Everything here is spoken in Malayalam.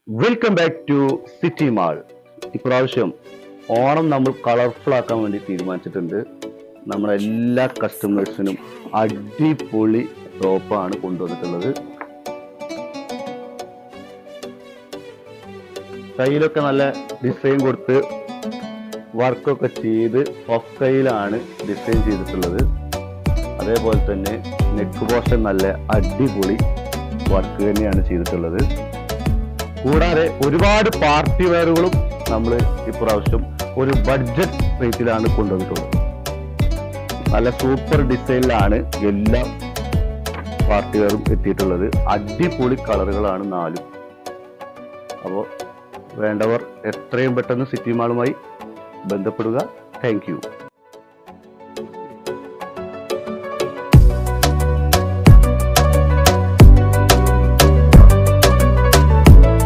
Welcome back to city mall. ഇപ്രാവശ്യം ഓണം നമ്മൾ കളർഫുൾ ആക്കാൻ വേണ്ടി തീരുമാനിച്ചിട്ടുണ്ട്. നമ്മുടെ എല്ലാ കസ്റ്റമേഴ്സിനും അടിപൊളി ടോപ്പാണ് കൊണ്ടുവന്നിട്ടുള്ളത്. കയ്യിലൊക്കെ നല്ല ഡിസൈൻ കൊടുത്ത് വർക്കൊക്കെ ചെയ്ത് ഓഫ് കയ്യിലാണ് ഡിസൈൻ ചെയ്തിട്ടുള്ളത്. അതേപോലെ തന്നെ നെക്ക് പോർഷൻ നല്ല അടിപൊളി വർക്ക് തന്നെയാണ് ചെയ്തിട്ടുള്ളത്. കൂടാതെ ഒരുപാട് പാർട്ടി വെയറുകളും നമ്മൾ ഇപ്രാവശ്യം ഒരു ബഡ്ജറ്റ് റേറ്റിലാണ് കൊണ്ടുവന്നിട്ടുള്ളത്. നല്ല സൂപ്പർ ഡിസൈനിലാണ് എല്ലാ പാർട്ടി വെയറും എത്തിയിട്ടുള്ളത്. അടിപൊളി കളറുകളാണ് നാലും. അപ്പോൾ വേണ്ടവർ എത്രയും പെട്ടെന്ന് സിറ്റി മാളുമായി ബന്ധപ്പെടുക. Thank you.